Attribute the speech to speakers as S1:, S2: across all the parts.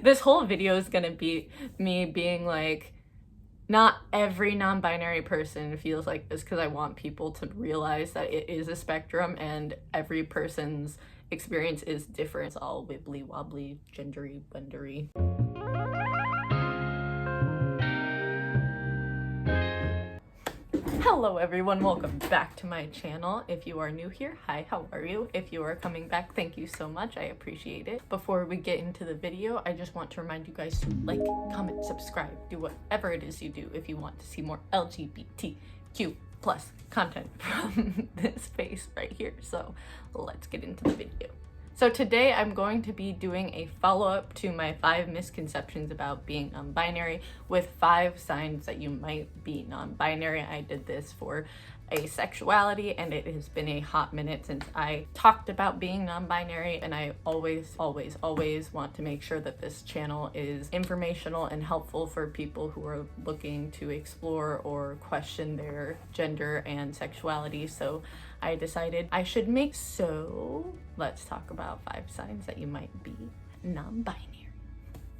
S1: This whole video is gonna be me being like, not every non-binary person feels like this, because I want people to realize that it is a spectrum and every person's experience is different. It's all wibbly wobbly, gendery, bendery. Hello everyone, welcome back to my channel. If you are new here, hi, how are you? If you are coming back, thank you so much, I appreciate it. Before we get into the video, I just want to remind you guys to like, comment, subscribe, do whatever it is you do if you want to see more LGBTQ plus content from this space right here. So let's get into the video. So today I'm going to be doing a follow-up to my 5 misconceptions about being non-binary with 5 signs that you might be non-binary. I did this for asexuality and it has been a hot minute since I talked about being non-binary, and I always want to make sure that this channel is informational and helpful for people who are looking to explore or question their gender and sexuality. So I decided I should make, so let's talk about 5 signs that you might be non-binary.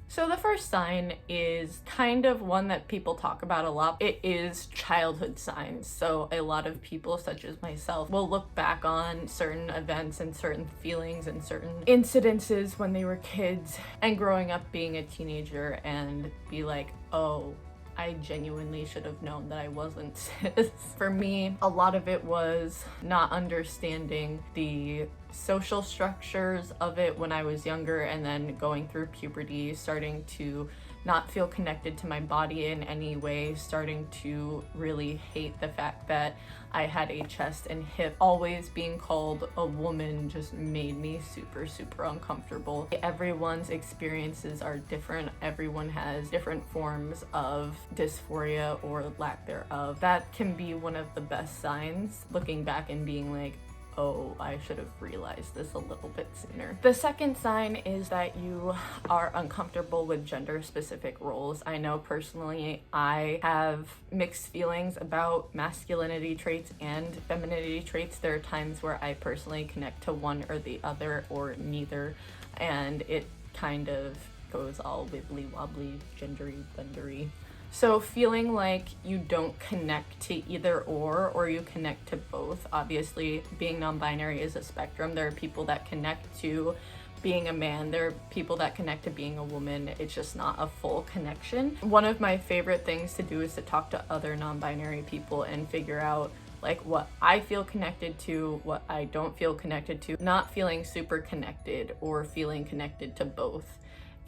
S1: So the first sign is kind of one that people talk about a lot. It is childhood signs. So a lot of people, such as myself, will look back on certain events and certain feelings and certain incidences when they were kids and growing up being a teenager and be like, oh, I genuinely should have known that I wasn't cis. For me, a lot of it was not understanding the social structures of it when I was younger, and then going through puberty, starting to not feel connected to my body in any way, starting to really hate the fact that I had a chest and hip. Always being called a woman just made me super uncomfortable. Everyone's experiences are different. Everyone has different forms of dysphoria or lack thereof. That can be one of the best signs, looking back and being like, oh, I should have realized this a little bit sooner. The second sign is that you are uncomfortable with gender-specific roles. I know personally I have mixed feelings about masculinity traits and femininity traits. There are times where I personally connect to one or the other or neither, and it kind of goes all wibbly wobbly, gendery, bendery. So feeling like you don't connect to either or you connect to both. Obviously, being non-binary is a spectrum. There are people that connect to being a man. There are people that connect to being a woman. It's just not a full connection. One of my favorite things to do is to talk to other non-binary people and figure out like what I feel connected to, what I don't feel connected to. Not feeling super connected or feeling connected to both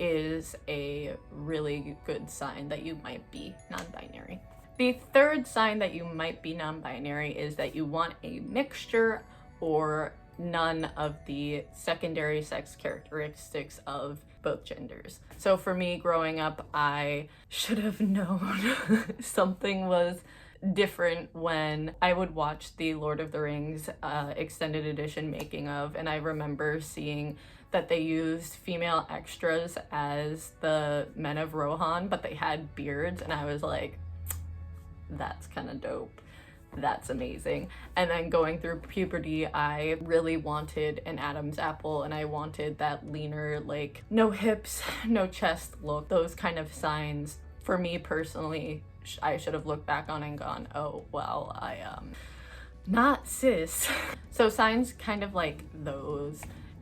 S1: is a really good sign that you might be non-binary. The third sign that you might be non-binary is that you want a mixture or none of the secondary sex characteristics of both genders. So for me, growing up, I should have known something was different when I would watch the Lord of the Rings extended edition making of, and I remember seeing that they used female extras as the men of Rohan, but they had beards, and I was like, that's kind of dope. That's amazing. And then going through puberty, I really wanted an Adam's apple, and I wanted that leaner, like no hips, no chest look. Those kind of signs, for me personally, I should have looked back on and gone, oh, well, I am not cis. So signs kind of like those,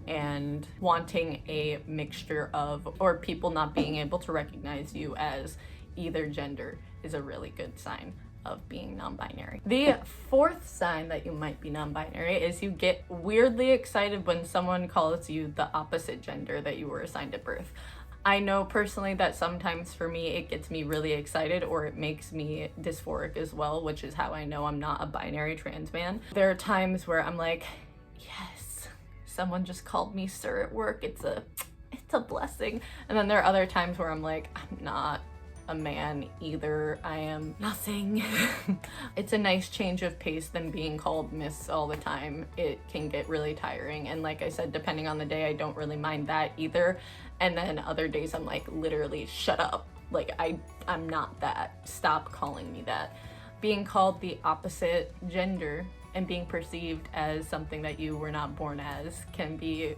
S1: and wanting a mixture of, or people not being able to recognize you as either gender, is a really good sign of being non-binary. The fourth sign that you might be non-binary is you get weirdly excited when someone calls you the opposite gender that you were assigned at birth. I know personally that sometimes for me it gets me really excited, or it makes me dysphoric as well, which is how I know I'm not a binary trans man. There are times where I'm like, yes, someone just called me sir at work, it's a blessing. And then there are other times where I'm like, I'm not a man either, I am nothing. It's a nice change of pace than being called miss all the time. It can get really tiring, and like I said, depending on the day, I don't really mind that either. And then other days I'm like, literally shut up, like I'm not that, stop calling me that. Being called the opposite gender and being perceived as something that you were not born as can be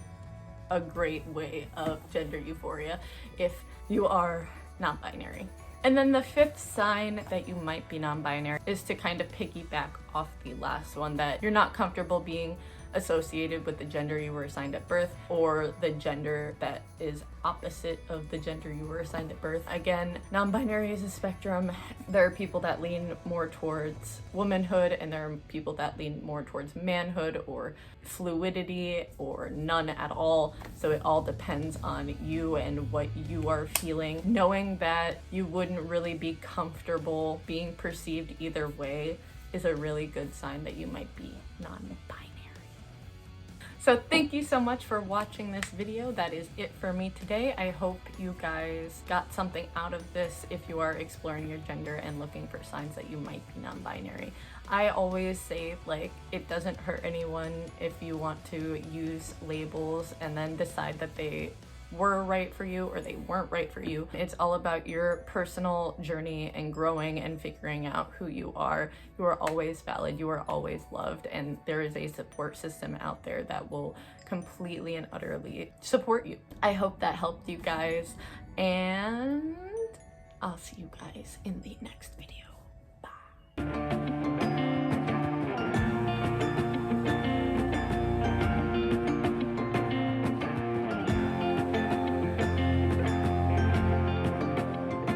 S1: a great way of gender euphoria if you are non-binary. And then the fifth sign that you might be non-binary is to kind of piggyback off the last one, that you're not comfortable being associated with the gender you were assigned at birth or the gender that is opposite of the gender you were assigned at birth. Again, non-binary is a spectrum. There are people that lean more towards womanhood and there are people that lean more towards manhood or fluidity or none at all. So it all depends on you and what you are feeling. Knowing that you wouldn't really be comfortable being perceived either way is a really good sign that you might be non-binary. So thank you so much for watching this video. That is it for me today. I hope you guys got something out of this if you are exploring your gender and looking for signs that you might be non-binary. I always say, like, it doesn't hurt anyone if you want to use labels and then decide that they were right for you or they weren't right for you. It's all about your personal journey and growing and figuring out who you are. You are always valid, you are always loved, and there is a support system out there that will completely and utterly support you. I hope that helped you guys, and I'll see you guys in the next video. Bye.